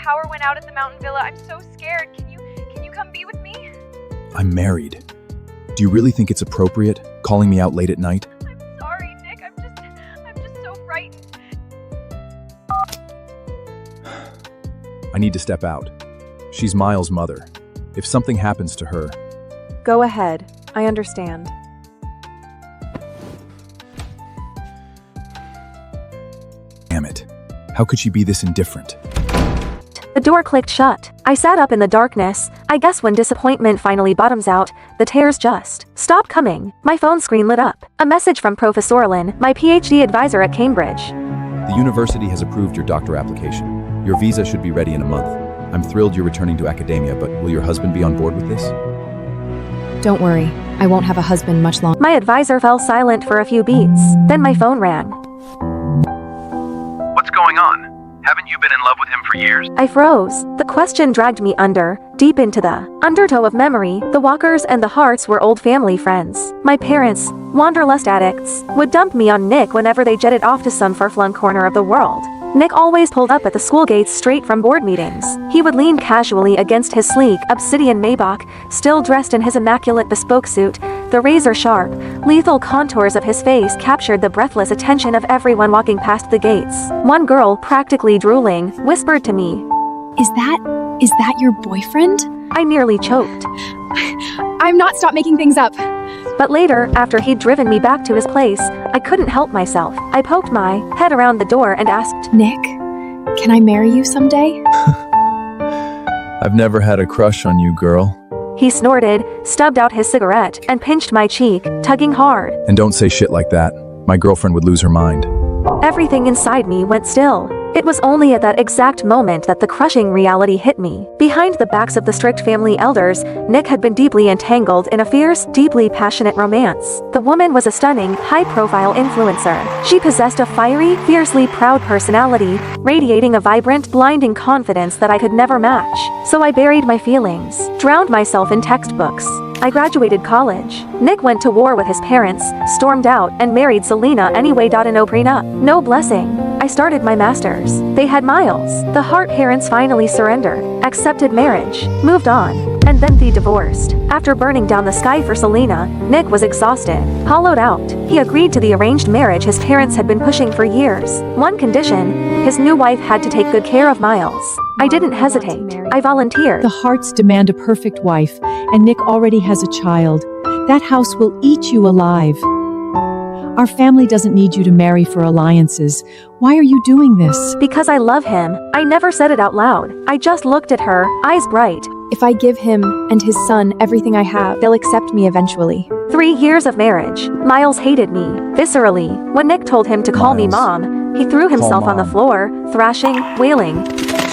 power went out at the mountain villa. I'm so scared. Can you come be with me? I'm married. Do you really think it's appropriate, calling me out late at night? I'm sorry, Nick. I'm just so frightened. I need to step out. She's Miles' mother. If something happens to her... Go ahead. I understand. Damn it. How could she be this indifferent? The door clicked shut. I sat up in the darkness. I guess when disappointment finally bottoms out, the tears just stop coming. My phone screen lit up. A message from Professor Lynn, my PhD advisor at Cambridge. The university has approved your doctor application. Your visa should be ready in a month. I'm thrilled you're returning to academia, but will your husband be on board with this? Don't worry, I won't have a husband much longer. My advisor fell silent for a few beats. Then my phone rang. What's going on? Haven't you been in love with him for years? I froze. The question dragged me deep into the undertow of memory. The Walkers and the Harts were old family friends. My parents, wanderlust addicts, would dump me on Nick whenever they jetted off to some far-flung corner of the world. Nick always pulled up at the school gates straight from board meetings. He would lean casually against his sleek, obsidian Maybach, still dressed in his immaculate bespoke suit. The razor-sharp, lethal contours of his face captured the breathless attention of everyone walking past the gates. One girl, practically drooling, whispered to me, Is that your boyfriend? I nearly choked. I'm not stop making things up. But later, after he'd driven me back to his place, I couldn't help myself. I poked my head around the door and asked, Nick, can I marry you someday? I've never had a crush on you, girl. He snorted, stubbed out his cigarette, and pinched my cheek, tugging hard. And don't say shit like that. My girlfriend would lose her mind. Everything inside me went still. It was only at that exact moment that the crushing reality hit me. Behind the backs of the strict family elders, Nick had been deeply entangled in a fierce, deeply passionate romance. The woman was a stunning, high-profile influencer. She possessed a fiery, fiercely proud personality, radiating a vibrant, blinding confidence that I could never match. So I buried my feelings, drowned myself in textbooks. I graduated college. Nick went to war with his parents, stormed out, and married Selena anyway. No prenup, no blessing. I started my master's. They had Miles. The Hart parents finally surrendered, accepted marriage, moved on, and then they divorced. After burning down the sky for Selena, Nick was exhausted, hollowed out. He agreed to the arranged marriage his parents had been pushing for years. One condition, his new wife had to take good care of Miles. I didn't hesitate. I volunteered. The Harts demand a perfect wife, and Nick already has a child. That house will eat you alive. Our family doesn't need you to marry for alliances. Why are you doing this? Because I love him. I never said it out loud. I just looked at her, eyes bright. If I give him and his son everything I have, they'll accept me eventually. 3 years of marriage. Miles hated me, viscerally. When Nick told him to call me Mom, he threw himself on the floor, thrashing, wailing.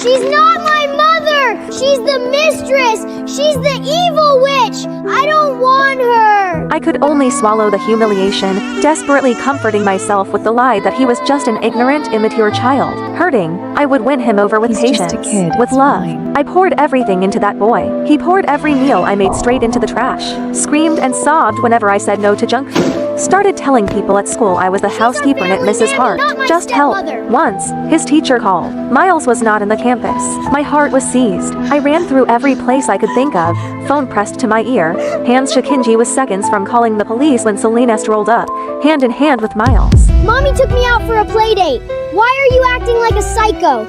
She's not my mother! She's the mistress! She's the evil witch! I don't want her! I could only swallow the humiliation, desperately comforting myself with the lie that he was just an ignorant, immature child. Hurting, I would win him over with He's patience, just a kid, with it's love. fine. I poured everything into that boy. He poured every meal I made straight into the trash, screamed and sobbed whenever I said no to junk food. Started telling people at school I was the housekeeper at family Mrs. nanny, Hart. not my Just help. stepmother. Once, his teacher called. Miles was not in the campus. My heart was seized. I ran through every place I could think of, phone pressed to my ear. Hands Shakinji was seconds from calling the police when Selena strolled up, hand in hand with Miles. Mommy took me out for a play date. Why are you acting like a psycho?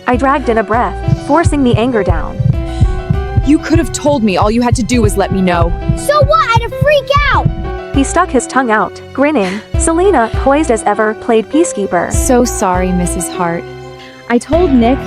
I dragged in a breath, forcing the anger down. You could have told me. All you had to do was let me know. So what? I'd have freak out! He stuck his tongue out, grinning. Selena, poised as ever, played peacekeeper. So sorry, Mrs. Hart. I told Nick.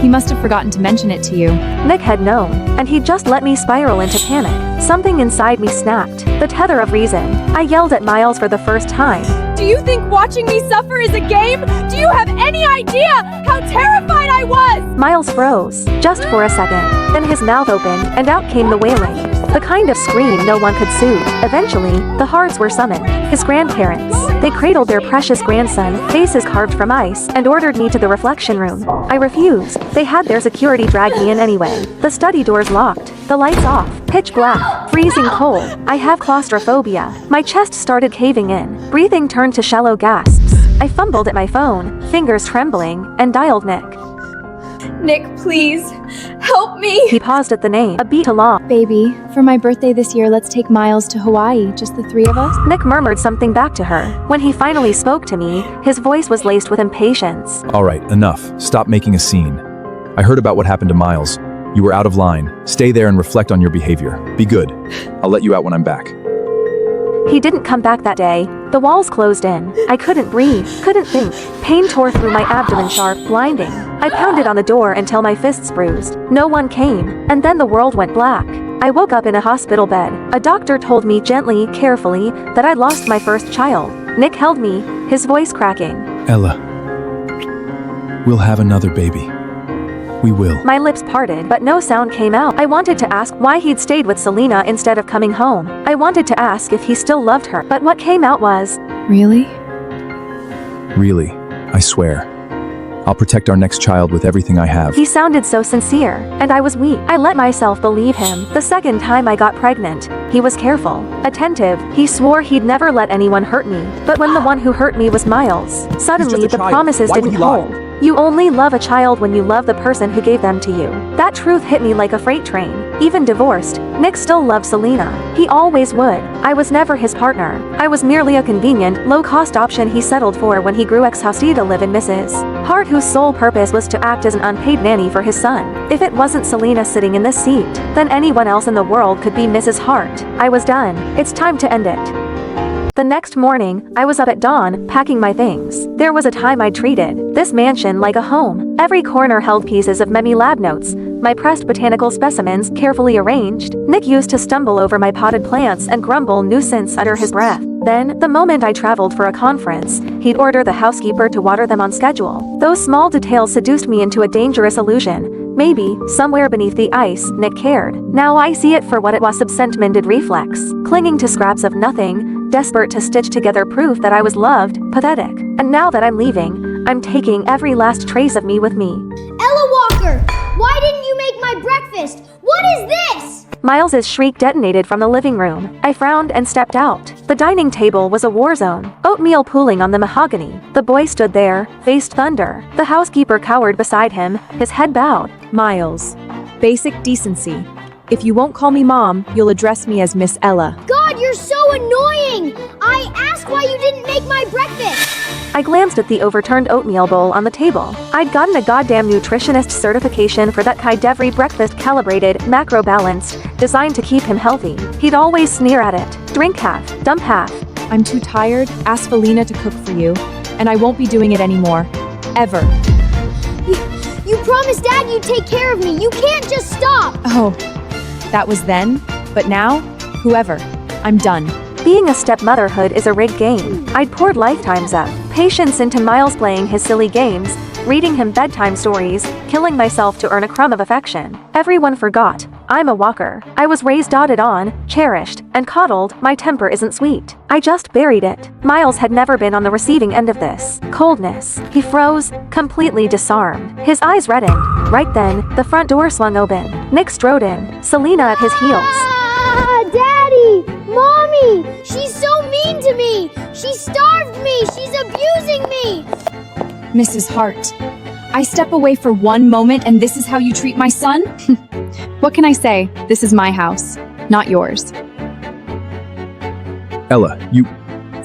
He must have forgotten to mention it to you. Nick had known, and he'd just let me spiral into panic. Something inside me snapped, the tether of reason. I yelled at Miles for the first time. Do you think watching me suffer is a game? Do you have any idea how terrified I was? Miles froze, just for a second. Then his mouth opened, and out came the wailing. The kind of scream no one could soothe. Eventually, the Harts were summoned. His grandparents. They cradled their precious grandson, faces carved from ice, and ordered me to the reflection room. I refused. They had their security drag me in anyway. The study doors locked, the lights off, pitch black, freezing cold. I have claustrophobia. My chest started caving in. Breathing turned to shallow gasps. I fumbled at my phone, fingers trembling, and dialed Nick. Nick, please, help me. He paused at the name, a beat along. Baby, for my birthday this year, let's take Miles to Hawaii, just the three of us. Nick murmured something back to her. When he finally spoke to me, his voice was laced with impatience. All right, enough. Stop making a scene. I heard about what happened to Miles. You were out of line. Stay there and reflect on your behavior. Be good. I'll let you out when I'm back. He didn't come back that day. The walls closed in. I couldn't breathe, couldn't think. Pain tore through my abdomen sharp, blinding. I pounded on the door until my fists bruised. No one came, and then the world went black. I woke up in a hospital bed. A doctor told me gently, carefully, that I'd lost my first child. Nick held me, his voice cracking. Ella, we'll have another baby. We will. My lips parted, but no sound came out. I wanted to ask why he'd stayed with Selena instead of coming home. I wanted to ask if he still loved her, but what came out was, Really? Really, I swear. I'll protect our next child with everything I have. he sounded so sincere, and I was weak. I let myself believe him. The second time I got pregnant, he was careful, attentive. He swore he'd never let anyone hurt me. But when the one who hurt me was Miles, suddenly the promises didn't hold. You only love a child when you love the person who gave them to you. That truth hit me like a freight train. Even divorced, Nick still loved Selena. He always would. I was never his partner. I was merely a convenient, low-cost option he settled for when he grew exhausted to live in Mrs. Hart, whose sole purpose was to act as an unpaid nanny for his son. If it wasn't Selena sitting in this seat, then anyone else in the world could be Mrs. Hart. I was done. It's time to end it. The next morning, I was up at dawn, packing my things. There was a time I treated this mansion like a home. Every corner held pieces of Memi lab notes, my pressed botanical specimens carefully arranged. Nick used to stumble over my potted plants and grumble nuisance under his breath. Then, the moment I traveled for a conference, he'd order the housekeeper to water them on schedule. Those small details seduced me into a dangerous illusion. Maybe, somewhere beneath the ice, Nick cared. Now I see it for what it was, absent-minded reflex. Clinging to scraps of nothing, desperate to stitch together proof that I was loved, pathetic. And now that I'm leaving, I'm taking every last trace of me with me. Ella Walker, why didn't you make my breakfast? What is this? Miles's shriek detonated from the living room. I frowned and stepped out. The dining table was a war zone, oatmeal pooling on the mahogany. The boy stood there, faced thunder. The housekeeper cowered beside him, his head bowed. Miles, basic decency. If you won't call me Mom, you'll address me as Miss Ella. God, you're so annoying! I asked why you didn't make my breakfast! I glanced at the overturned oatmeal bowl on the table. I'd gotten a goddamn nutritionist certification for that kind every breakfast, calibrated, macro-balanced, designed to keep him healthy. He'd always sneer at it. Drink half, dump half. I'm too tired, ask Felina to cook for you, and I won't be doing it anymore. Ever. You promised Dad you'd take care of me. You can't just stop! Oh, that was then, but now, whoever. I'm done. Being a stepmotherhood is a rigged game. I'd poured lifetimes of patience into Miles playing his silly games, reading him bedtime stories, killing myself to earn a crumb of affection. Everyone forgot. I'm a Walker. I was raised, doted on, cherished, and coddled. My temper isn't sweet. I just buried it. Miles had never been on the receiving end of this coldness. He froze, completely disarmed. His eyes reddened. Right then, the front door swung open. Nick strode in, Selena at his heels. Ah, Daddy! Mommy! She's so mean to me! She starved me! She's abusing me! Mrs. Hart, I step away for one moment and this is how you treat my son? What can I say? This is my house, not yours. Ella,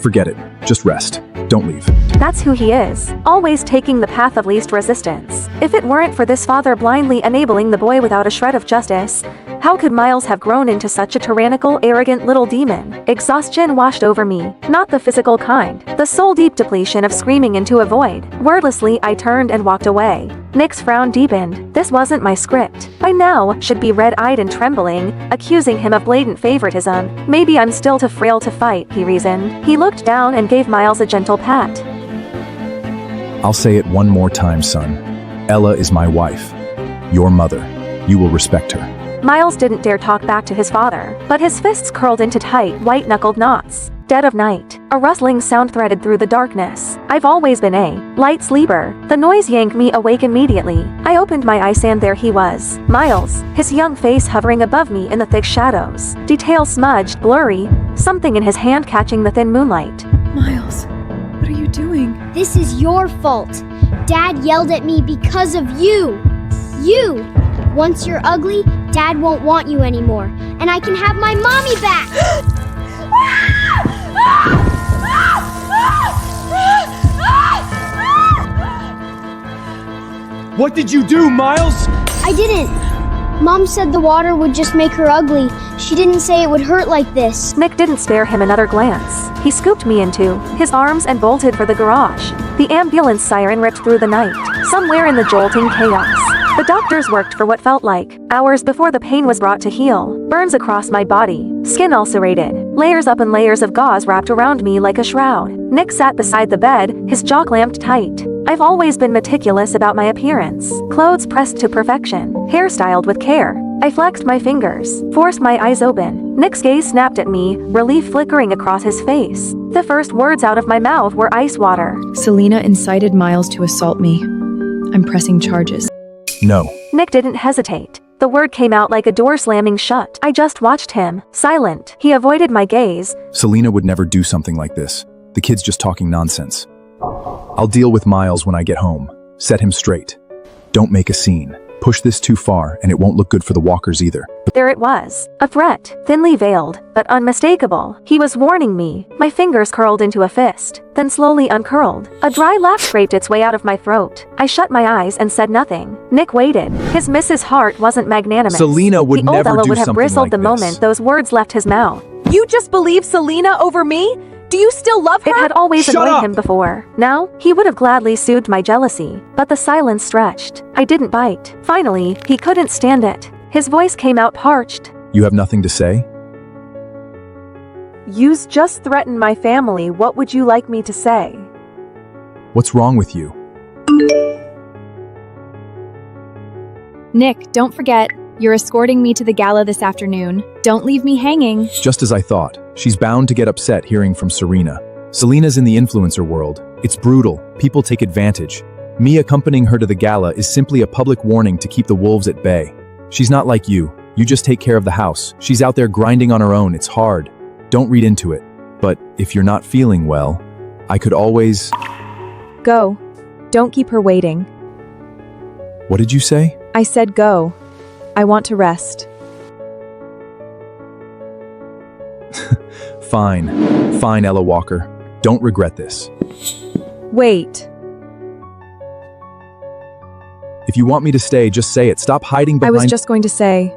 forget it. Just rest. Don't leave. That's who he is, always taking the path of least resistance. If it weren't for this father blindly enabling the boy without a shred of justice, how could Miles have grown into such a tyrannical, arrogant little demon? Exhaustion washed over me, not the physical kind, the soul-deep depletion of screaming into a void. Wordlessly, I turned and walked away. Nick's frown deepened. This wasn't my script. By now, should be red-eyed and trembling, accusing him of blatant favoritism. Maybe I'm still too frail to fight, he reasoned. He looked down and gave Miles a gentle pat. I'll say it one more time, son. Ella is my wife. Your mother. You will respect her. Miles didn't dare talk back to his father, but his fists curled into tight, white-knuckled knots. Dead of night, a rustling sound threaded through the darkness. I've always been a light sleeper. The noise yanked me awake immediately. I opened my eyes and there he was. Miles, his young face hovering above me in the thick shadows. Details smudged, blurry, something in his hand catching the thin moonlight. Miles, what are you doing? This is your fault. Dad yelled at me because of you. You! Once you're ugly, Dad won't want you anymore, and I can have my mommy back! What did you do, Miles? I didn't. Mom said the water would just make her ugly. She didn't say it would hurt like this. Nick didn't spare him another glance. He scooped me into his arms and bolted for the garage. The ambulance siren ripped through the night, somewhere in the jolting chaos. The doctors worked for what felt like hours before the pain was brought to heal. Burns across my body, skin ulcerated, layers up and layers of gauze wrapped around me like a shroud. Nick sat beside the bed, his jaw clamped tight. I've always been meticulous about my appearance. Clothes pressed to perfection, hair styled with care. I flexed my fingers, forced my eyes open. Nick's gaze snapped at me, relief flickering across his face. The first words out of my mouth were ice water. Selena incited Miles to assault me. I'm pressing charges. No. Nick didn't hesitate. The word came out like a door slamming shut. I just watched him, silent. He avoided my gaze. Selena would never do something like this. The kid's just talking nonsense. I'll deal with Miles when I get home. Set him straight. Don't make a scene. Push this too far, and it won't look good for the walkers either. There it was. A threat, thinly veiled, but unmistakable. He was warning me. My fingers curled into a fist, then slowly uncurled. A dry laugh scraped its way out of my throat. I shut my eyes and said nothing. Nick waited. His Mrs. Hart wasn't magnanimous. Selena would the old never Ella do would have something bristled like the this. moment those words left his mouth. You just believe Selena over me? Do you still love her? It had always Shut annoyed up! him before. Now, he would have gladly soothed my jealousy. But the silence stretched. I didn't bite. Finally, he couldn't stand it. His voice came out parched. You have nothing to say? You's just threatened my family. What would you like me to say? What's wrong with you? Nick, don't forget, you're escorting me to the gala this afternoon. Don't leave me hanging. Just as I thought. She's bound to get upset hearing from Serena. Selena's in the influencer world. It's brutal. People take advantage. Me accompanying her to the gala is simply a public warning to keep the wolves at bay. She's not like you. You just take care of the house. She's out there grinding on her own. It's hard. Don't read into it. But if you're not feeling well, I could always... Go. Don't keep her waiting. What did you say? I said go. I want to rest. Fine. Fine, Ella Walker. Don't regret this. Wait. If you want me to stay, just say it. Stop hiding I behind... was just going to say,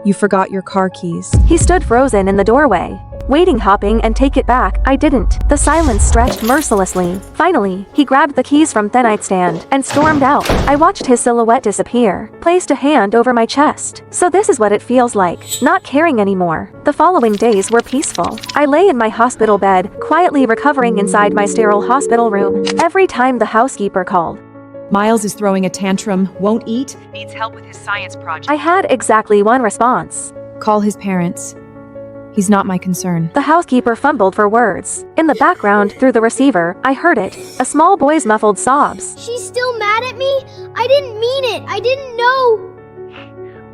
you forgot your car keys. He stood frozen in the doorway, waiting, hopping, and take it back. I didn't. The silence stretched mercilessly. Finally, he grabbed the keys from the nightstand and stormed out. I watched his silhouette disappear, placed a hand over my chest. So this is what it feels like, not caring anymore. The following days were peaceful. I lay in my hospital bed, quietly recovering inside my sterile hospital room. Every time the housekeeper called, Miles is throwing a tantrum, won't eat. Needs help with his science project. I had exactly one response. Call his parents. He's not my concern. The housekeeper fumbled for words. In the background, through the receiver, I heard it. A small boy's muffled sobs. She's still mad at me? I didn't mean it. I didn't know.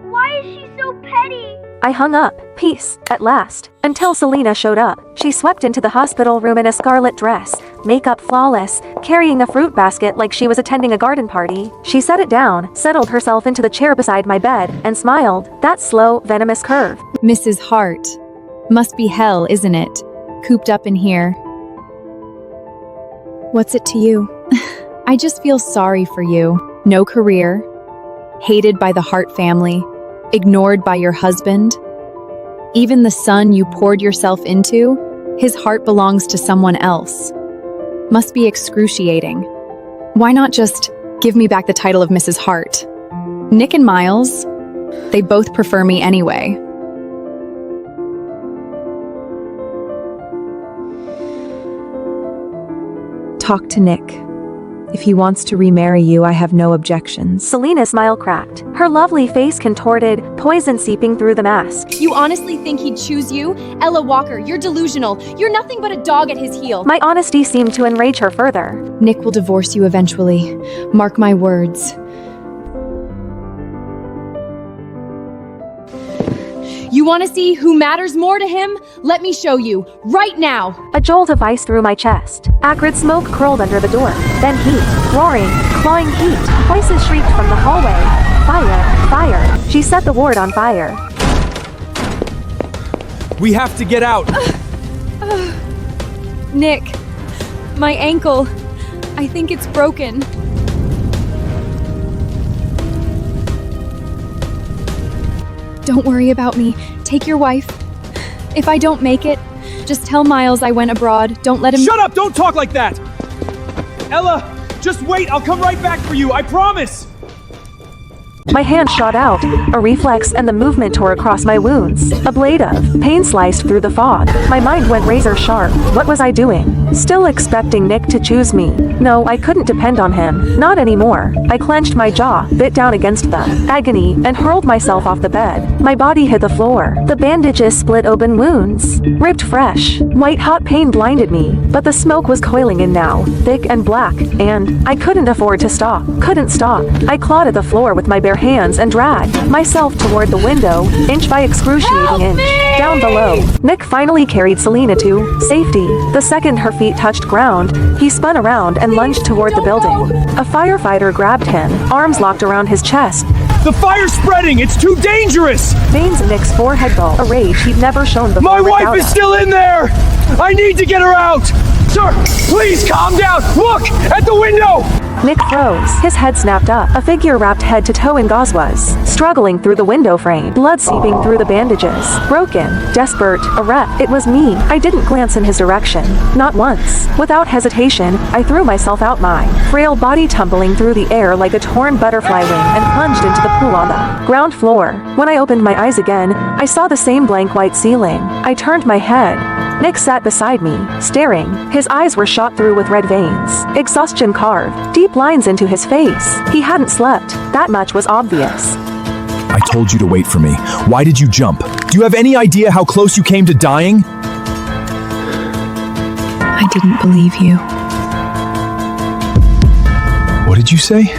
Why is she so petty? I hung up. Peace, at last. Until Selena showed up. She swept into the hospital room in a scarlet dress, makeup flawless, carrying a fruit basket like she was attending a garden party. She set it down, settled herself into the chair beside my bed, and smiled. That slow, venomous curve. Mrs. Hart. Must be hell, isn't it? Cooped up in here. What's it to you? I just feel sorry for you. No career. Hated by the Hart family. Ignored by your husband. Even the son you poured yourself into, his heart belongs to someone else. Must be excruciating. Why not just give me back the title of Mrs. Hart? Nick and Miles, they both prefer me anyway. Talk to Nick. If he wants to remarry you, I have no objections. Selena's smile cracked. Her lovely face contorted, poison seeping through the mask. You honestly think he'd choose you? Ella Walker, you're delusional. You're nothing but a dog at his heel. My honesty seemed to enrage her further. Nick will divorce you eventually. Mark my words. You want to see who matters more to him? Let me show you, right now. A jolt of ice through my chest. Acrid smoke curled under the door. Then heat. Roaring, clawing heat. Voices shrieked from the hallway. He set the ward on fire. We have to get out! Nick, my ankle. I think it's broken. Don't worry about me. Take your wife. If I don't make it, just tell Miles I went abroad. Don't let him— Shut up! Don't talk like that! Ella, just wait! I'll come right back for you, I promise! My hand shot out, a reflex, and the movement tore across my wounds. A blade of pain sliced through the fog. My mind went razor sharp. What was I doing? Still expecting Nick to choose me. No, I couldn't depend on him. Not anymore. I clenched my jaw, bit down against the agony, and hurled myself off the bed. My body hit the floor. The bandages split open wounds. Ripped fresh. White-hot pain blinded me, but the smoke was coiling in now, thick and black, and I couldn't afford to stop. Couldn't stop. I clawed at the floor with my bare hands and dragged myself toward the window, inch by excruciating inch. Down below, Nick finally carried Selena to safety. The second her feet touched ground, he spun around and lunged toward the building. A firefighter grabbed him, arms locked around his chest. The fire's spreading! It's too dangerous! Veins in Nick's forehead bulged, a rage he'd never shown before. My ripped wife out is of- still in there! I need to get her out! Sir, please calm down! Look! At the window! Nick froze. His head snapped up. A figure wrapped head to toe in gauze was struggling through the window frame, blood seeping through the bandages. Broken, desperate, a wreck. It was me. I didn't glance in his direction. Not once. Without hesitation, I threw myself out, my frail body tumbling through the air like a torn butterfly wing, and plunged into the pool on the ground floor. When I opened my eyes again, I saw the same blank white ceiling. I turned my head. Nick sat beside me, staring. His eyes were shot through with red veins. Exhaustion carved deep lines into his face. He hadn't slept. That much was obvious. I told you to wait for me. Why did you jump? Do you have any idea how close you came to dying? I didn't believe you. What did you say?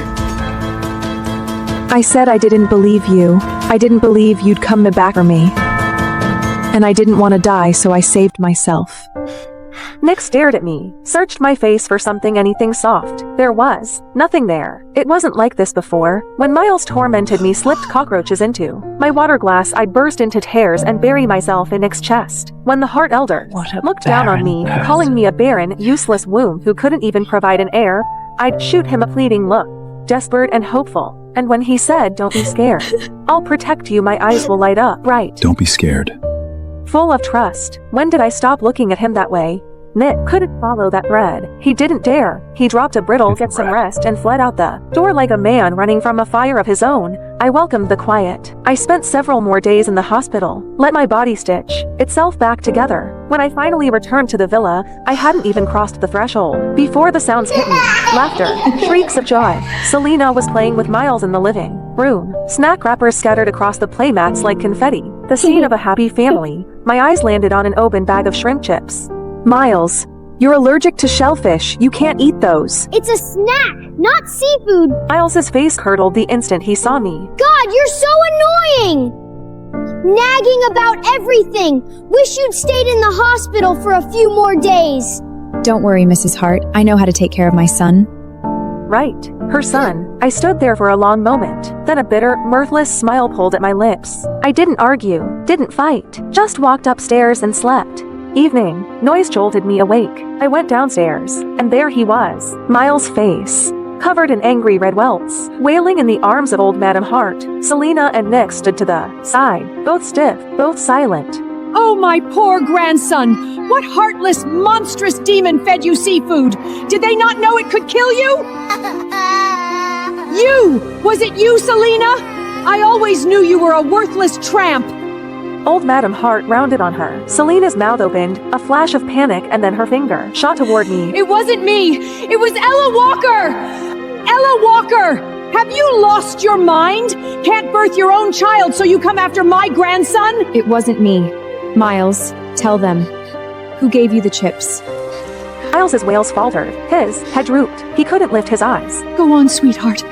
I said I didn't believe you. I didn't believe you'd come back for me. And I didn't want to die, so I saved myself. Nick stared at me, searched my face for something, anything soft. There was nothing there. It wasn't like this before. When Miles tormented me, slipped cockroaches into my water glass, I'd burst into tears and bury myself in Nick's chest. When the Heart Elder looked down on me, calling me a barren, useless womb who couldn't even provide an heir, I'd shoot him a pleading look, desperate and hopeful. And when he said, "Don't be scared. I'll protect you," my eyes will light up bright. Don't be scared. Full of trust. When did I stop looking at him that way? Nick couldn't follow that thread. He didn't dare. He dropped a brittle, "Get some rest," and fled out the door like a man running from a fire of his own. I welcomed the quiet. I spent several more days in the hospital, let my body stitch itself back together. When I finally returned to the villa, I hadn't even crossed the threshold before the sounds hit me. Laughter, shrieks of joy. Selena was playing with Miles in the living room. Snack wrappers scattered across the playmats like confetti. The scene of a happy family. My eyes landed on an open bag of shrimp chips. Miles, you're allergic to shellfish. You can't eat those. It's a snack, not seafood. Miles's face curdled the instant he saw me. God, you're so annoying! Nagging about everything. Wish you'd stayed in the hospital for a few more days. Don't worry, Mrs. Hart. I know how to take care of my son. Right, her son. I stood there for a long moment. Then a bitter, mirthless smile pulled at my lips. I didn't argue, didn't fight, just walked upstairs and slept. Evening. Noise jolted me awake. I went downstairs, and there he was, Miles' face, covered in angry red welts, wailing in the arms of old Madam Hart. Selena and Nick stood to the side, both stiff, both silent. Oh, my poor grandson! What heartless, monstrous demon fed you seafood? Did they not know it could kill you? You! Was it you, Selena? I always knew you were a worthless tramp. Old Madam Hart rounded on her. Selena's mouth opened, a flash of panic, and then her finger shot toward me. It wasn't me! It was Ella Walker! Ella Walker! Have you lost your mind? Can't birth your own child, so you come after my grandson? It wasn't me. Miles, tell them. Who gave you the chips? Miles's wails faltered. His head drooped. He couldn't lift his eyes. Go on, sweetheart.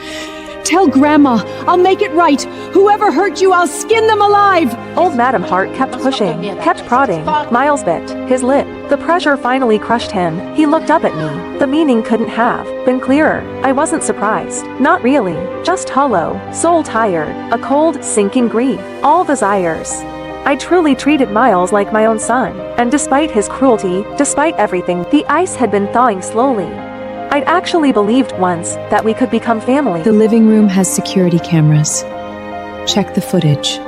Tell Grandma. I'll make it right. Whoever hurt you, I'll skin them alive. Old Madam Hart kept pushing, kept prodding. Miles bit his lip, The pressure finally crushed him. He looked up at me. The meaning couldn't have been clearer. I wasn't surprised. Not really. Just hollow, soul tired, a cold, sinking grief. All desires. I truly treated Miles like my own son. And despite his cruelty, despite everything, the ice had been thawing slowly. I'd actually believed once that we could become family. The living room has security cameras. Check the footage.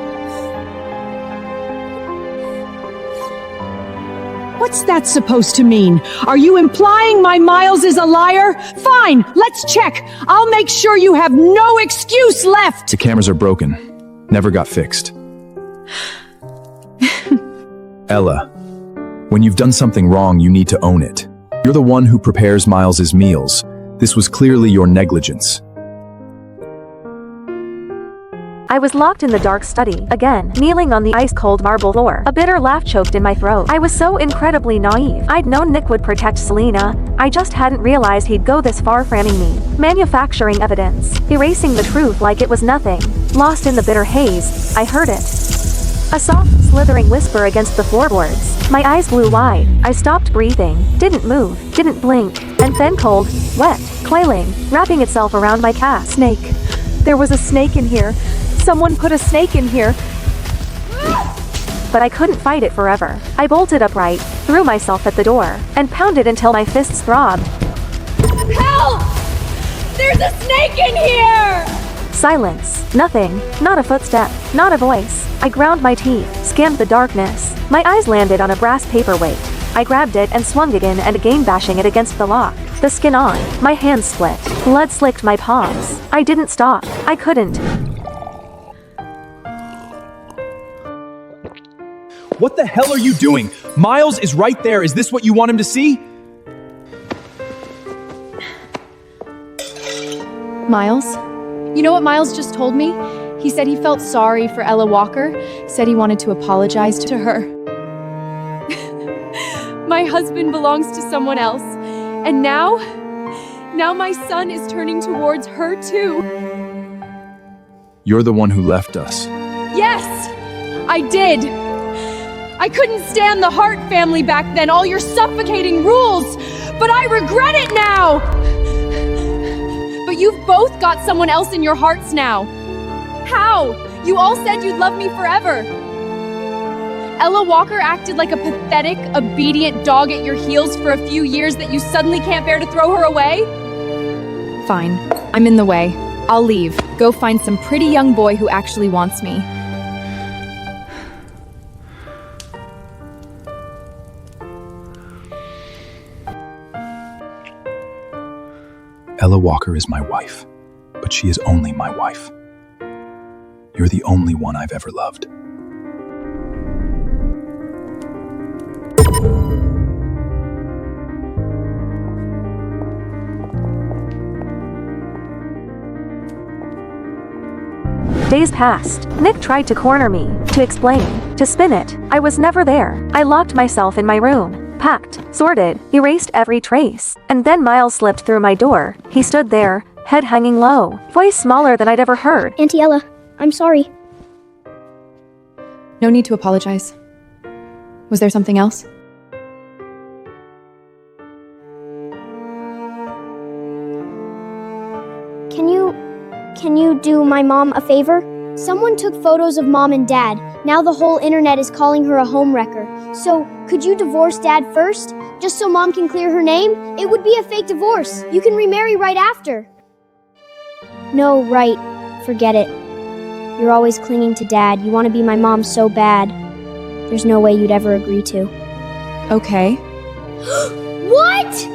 What's that supposed to mean? Are you implying my Miles is a liar? Fine, let's check. I'll make sure you have no excuse left. The cameras are broken. Never got fixed. Ella, when you've done something wrong, you need to own it. You're the one who prepares Miles's meals. This was clearly your negligence. I was locked in the dark study, again, kneeling on the ice-cold marble floor. A bitter laugh choked in my throat. I was so incredibly naive. I'd known Nick would protect Selena. I just hadn't realized he'd go this far framing me. Manufacturing evidence. Erasing the truth like it was nothing. Lost in the bitter haze, I heard it. A soft, slithering whisper against the floorboards. My eyes blew wide. I stopped breathing, didn't move, didn't blink, and then cold, wet, coiling, wrapping itself around my calf. Snake. There was a snake in here. Someone put a snake in here. But I couldn't fight it forever. I bolted upright, threw myself at the door, and pounded until my fists throbbed. Help! There's a snake in here! Silence. Nothing. Not a footstep. Not a voice. I ground my teeth, scanned the darkness. My eyes landed on a brass paperweight. I grabbed it and swung again and again, bashing it against the lock. The skin on. My hands split. Blood slicked my palms. I didn't stop. I couldn't. What the hell are you doing? Miles is right there. Is this what you want him to see? Miles? You know what Miles just told me? He said he felt sorry for Ella Walker, said he wanted to apologize to her. My husband belongs to someone else, and now my son is turning towards her too. You're the one who left us. Yes, I did. I couldn't stand the Hart family back then, all your suffocating rules, but I regret it now. But you've both got someone else in your hearts now. How? You all said you'd love me forever. Ella Walker acted like a pathetic, obedient dog at your heels for a few years that you suddenly can't bear to throw her away? Fine. I'm in the way. I'll leave. Go find some pretty young boy who actually wants me. Ella Walker is my wife, but she is only my wife. You're the only one I've ever loved. Days passed. Nick tried to corner me, to explain, to spin it. I was never there. I locked myself in my room, packed, sorted, erased every trace. And then Miles slipped through my door. He stood there, head hanging low, voice smaller than I'd ever heard. Auntie Ella, I'm sorry. No need to apologize. Was there something else? Can you do my mom a favor? Someone took photos of mom and dad. Now the whole internet is calling her a homewrecker. So, could you divorce dad first? Just so mom can clear her name? It would be a fake divorce. You can remarry right after. No, right. Forget it. You're always clinging to dad. You want to be my mom so bad. There's no way you'd ever agree to. Okay. What?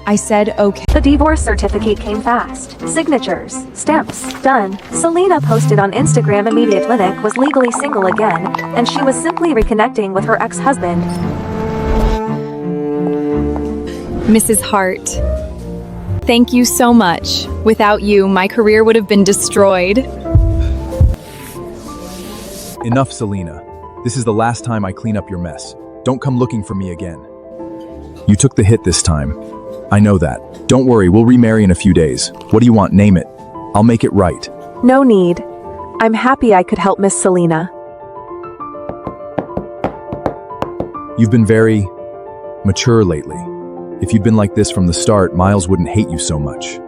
I said okay. The divorce certificate came fast. Signatures, stamps, done. Selena posted on Instagram immediately Nick was legally single again, and she was simply reconnecting with her ex-husband. Mrs. Hart, thank you so much. Without you, my career would have been destroyed. Enough, Selena. This is the last time I clean up your mess. Don't come looking for me again. You took the hit this time. I know that. Don't worry, we'll remarry in a few days. What do you want? Name it. I'll make it right. No need. I'm happy I could help Miss Selena. You've been very mature lately. If you'd been like this from the start, Miles wouldn't hate you so much.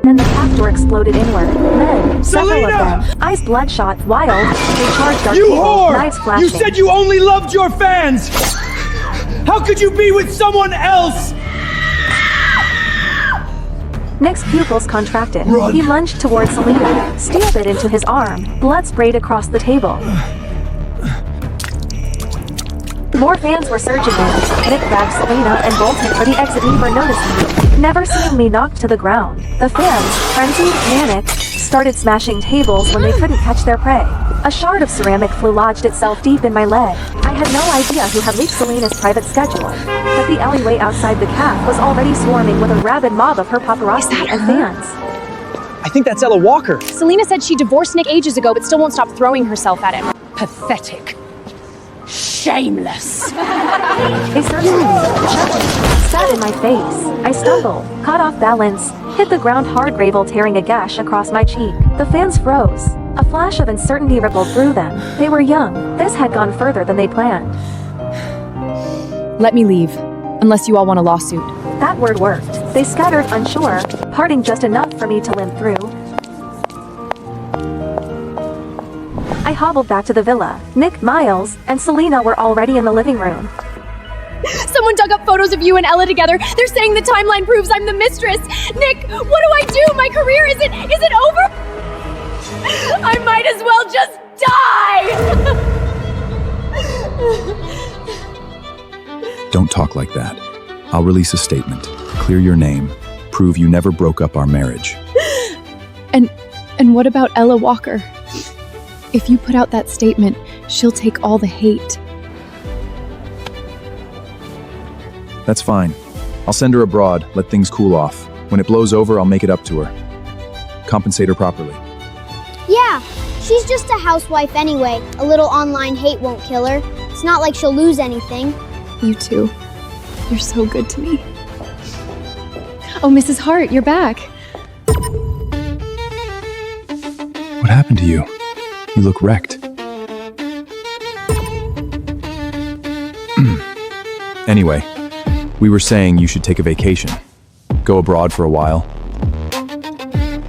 Then the half door exploded inward. Men, several of them, eyes bloodshot, wild, they charged our table, knives flashing. You said you only loved your fans! How could you be with someone else? Nick's pupils contracted. Run. He lunged towards Selena, stabbed it into his arm. Blood sprayed across the table. More fans were surging in. Nick grabbed Selena and bolted for the exit never noticing me. Never seeing me knocked to the ground. The fans, frenzied, manic, started smashing tables when they couldn't catch their prey. A shard of ceramic flew lodged itself deep in my leg. I had no idea who had leaked Selena's private schedule, but the alleyway outside the cafe was already swarming with a rabid mob of her paparazzi and fans. I think that's Ella Walker. Selena said she divorced Nick ages ago, but still won't stop throwing herself at him. Pathetic. Shameless. They searched me, spat in my face. I stumbled, caught off balance, hit the ground hard, gravel tearing a gash across my cheek. The fans froze. A flash of uncertainty rippled through them. They were young. This had gone further than they planned. Let me leave, unless you all want a lawsuit. That word worked. They scattered, unsure, parting just enough for me to limp through. I hobbled back to the villa. Nick, Miles, and Selena were already in the living room. Someone dug up photos of you and Ella together. They're saying the timeline proves I'm the mistress. Nick, what do I do? My career is it over? I might as well just die! Don't talk like that. I'll release a statement, clear your name, prove you never broke up our marriage. And what about Ella Walker? If you put out that statement, she'll take all the hate. That's fine. I'll send her abroad, let things cool off. When it blows over, I'll make it up to her. Compensate her properly. Yeah, she's just a housewife anyway. A little online hate won't kill her. It's not like she'll lose anything. You too. You're so good to me. Oh, Mrs. Hart, you're back. What happened to you? You look wrecked. Anyway, we were saying you should take a vacation. Go abroad for a while.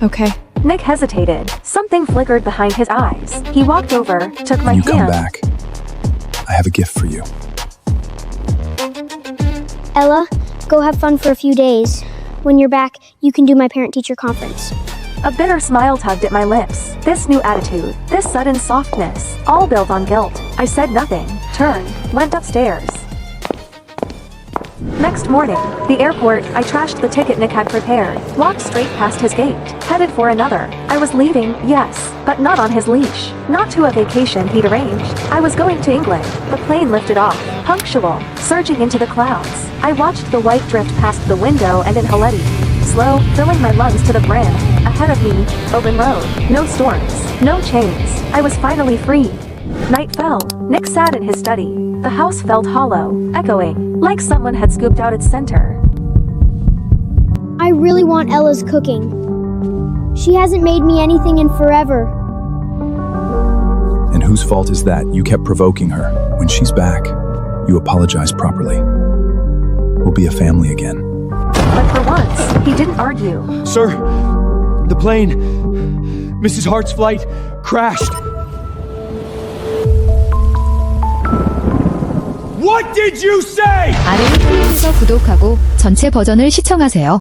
Okay. Nick hesitated. Something flickered behind his eyes. He walked over, took my When you hand. come back, I have a gift for you. Ella, go have fun for a few days. When you're back, you can do my parent-teacher conference. A bitter smile tugged at my lips. This new attitude, this sudden softness, all built on guilt. I said nothing, turned, went upstairs. Next morning, the airport, I trashed the ticket Nick had prepared, walked straight past his gate, headed for another. I was leaving, yes, but not on his leash. Not to a vacation he'd arranged. I was going to England. The plane lifted off, punctual, surging into the clouds. I watched the white drift past the window and inhaled it. Slow, filling my lungs to the brim. Ahead of me, open road. No storms, no chains. I was finally free. Night fell. Nick sat in his study. The house felt hollow, echoing, like someone had scooped out its center. I really want Ella's cooking. She hasn't made me anything in forever. And whose fault is that? You kept provoking her. When she's back, you apologize properly. We'll be a family again. But for once, he didn't argue. Sir, the plane, Mrs. Hart's flight, crashed. What did you say? 아래의 플레이에서 구독하고 전체 버전을 시청하세요.